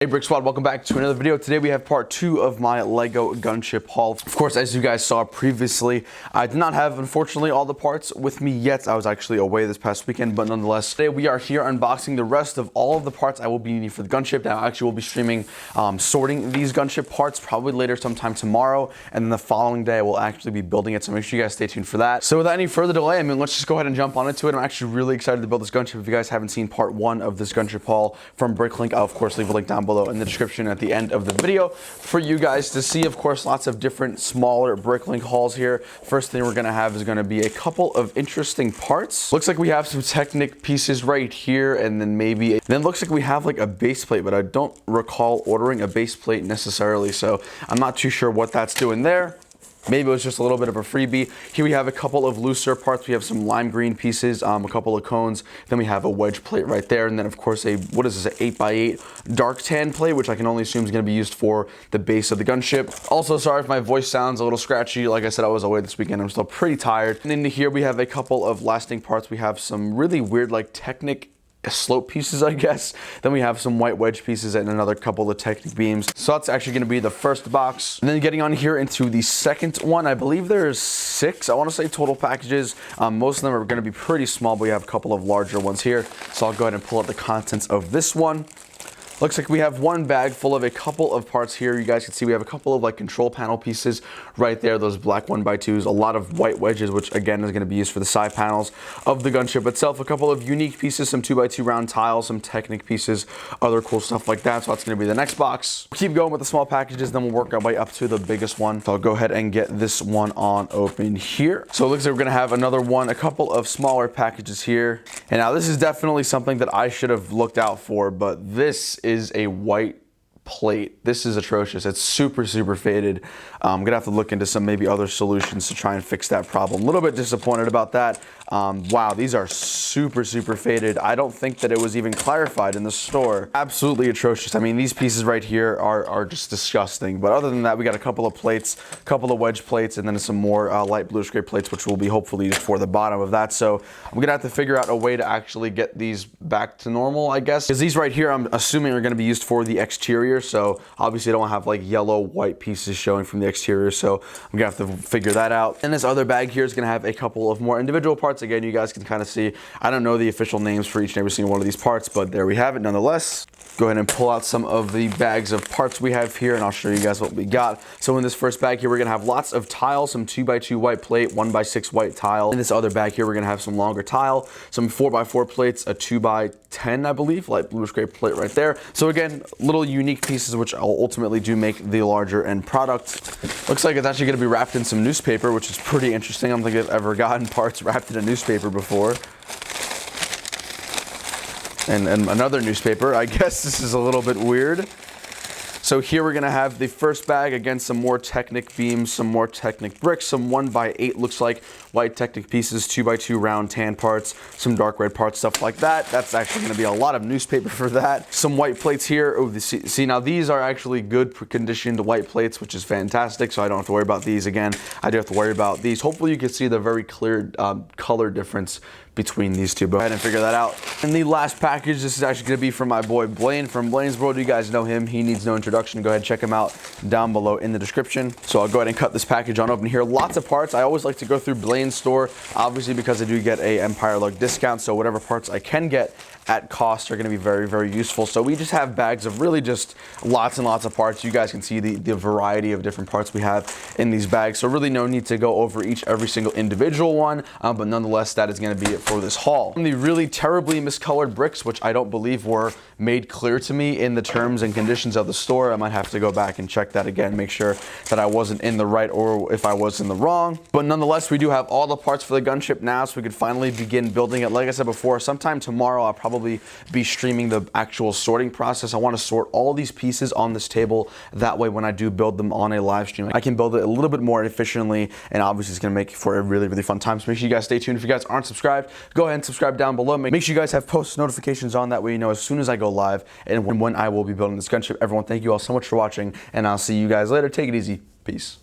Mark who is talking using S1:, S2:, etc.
S1: Hey Brick Squad, welcome back to another video. Today we have part 2 of my Lego Gunship haul. Of course, as you guys saw previously, I did not have, unfortunately, all the parts with me yet. I was actually away this past weekend, but nonetheless, today we are here unboxing the rest of all of the parts I will be needing for the Gunship. Now, I actually will be streaming sorting these Gunship parts probably later sometime tomorrow, and then the following day I will actually be building it, so make sure you guys stay tuned for that. So without any further delay, let's just go ahead and jump on into it. I'm actually really excited to build this Gunship. If you guys haven't seen part 1 of this Gunship haul from Bricklink, I'll of course leave a link down below in the description at the end of the video for you guys to see. Of course, lots of different smaller Bricklink hauls here. First thing we're gonna have is gonna be a couple of interesting parts. Looks like we have some Technic pieces right here, and then then looks like we have like a base plate, but I don't recall ordering a base plate necessarily, so I'm not too sure what that's doing there. Maybe it was just a little bit of a freebie. Here we have a couple of looser parts. We have some lime green pieces, a couple of cones. Then we have a wedge plate right there. And then of course what is this, an 8x8 dark tan plate, which I can only assume is gonna be used for the base of the Gunship. Also, sorry if my voice sounds a little scratchy. Like I said, I was away this weekend. I'm still pretty tired. And then here we have a couple of lasting parts. We have some really weird like Technic slope pieces, I guess. Then we have some white wedge pieces and another couple of Technic beams. So that's actually going to be the first box. And then getting on here into the second one, I believe there's 6, I want to say, total packages. Most of them are going to be pretty small, but we have a couple of larger ones here. So I'll go ahead and pull out the contents of this one. Looks like we have one bag full of a couple of parts here. You guys can see we have a couple of like control panel pieces right there, those black 1x2s, a lot of white wedges, which again is going to be used for the side panels of the Gunship itself, a couple of unique pieces, some 2x2 round tiles, some Technic pieces, other cool stuff like that. So that's going to be the next box. We'll keep going with the small packages, then we'll work our way up to the biggest one. So I'll go ahead and get this one on open here. So it looks like we're going to have another one, a couple of smaller packages here. And now this is definitely something that I should have looked out for, but this is a white plate. This is atrocious. It's super faded. I'm gonna have to look into some maybe other solutions to try and fix that problem. A little bit disappointed about that. Wow, these are super faded. I don't think that it was even clarified in the store. Absolutely atrocious. I mean, these pieces right here are just disgusting. But other than that, we got a couple of plates, a couple of wedge plates, and then some more light bluish gray plates, which will be hopefully used for the bottom of that. So I'm gonna have to figure out a way to actually get these back to normal, I guess. Because these right here, I'm assuming are gonna be used for the exterior. So obviously I don't have like yellow, white pieces showing from the exterior. So I'm gonna have to figure that out. And this other bag here is gonna have a couple of more individual parts. Again, you guys can kind of see, I don't know the official names for each and every single one of these parts, but there we have it nonetheless. Go ahead and pull out some of the bags of parts we have here, and I'll show you guys what we got. So in this first bag here, we're gonna have lots of tiles, some 2x2 white plate, 1x6 white tile. In this other bag here, we're gonna have some longer tile, some 4x4 plates, a 2x10, I believe, light bluish gray plate right there. So again, little unique pieces which ultimately do make the larger end product. Looks like it's actually gonna be wrapped in some newspaper, which is pretty interesting. I don't think I've ever gotten parts wrapped in a newspaper before. And another newspaper. I guess this is a little bit weird. So here we're gonna have the first bag, again, some more Technic beams, some more Technic bricks, some 1x8 looks like white Technic pieces, 2x2 round tan parts, some dark red parts, stuff like that. That's actually gonna be a lot of newspaper for that. Some white plates here. Oh, see now these are actually good conditioned white plates, which is fantastic, so I don't have to worry about these. Again, I do have to worry about these. Hopefully you can see the very clear color difference between these two. Go ahead and figure that out. And the last package, this is actually gonna be from my boy Blaine from Blaine's World. You guys know him. He needs no introduction. Go ahead and check him out down below in the description. So I'll go ahead and cut this package on open here. Lots of parts. I always like to go through Blaine's store, obviously because I do get a Empire Lug discount. So whatever parts I can get at cost are going to be very useful. So we just have bags of really just lots and lots of parts. You guys can see the variety of different parts we have in these bags. So really no need to go over every single individual one, but nonetheless, that is going to be it for this haul. And the really terribly miscolored bricks, which I don't believe were made clear to me in the terms and conditions of the store. I might have to go back and check that again, make sure that I wasn't in the right or if I was in the wrong. But nonetheless, we do have all the parts for the Gunship now, so we could finally begin building it. Like I said before, sometime tomorrow I'll probably be streaming the actual sorting process. I want to sort all these pieces on this table. That way when I do build them on a live stream, I can build it a little bit more efficiently, and obviously it's going to make for a really fun time. So make sure you guys stay tuned. If you guys aren't subscribed, go ahead and subscribe down below. Make sure you guys have post notifications on, that way you know as soon as I go live and when I will be building this Gunship. Everyone, thank you all so much for watching, and I'll see you guys later. Take it easy. Peace.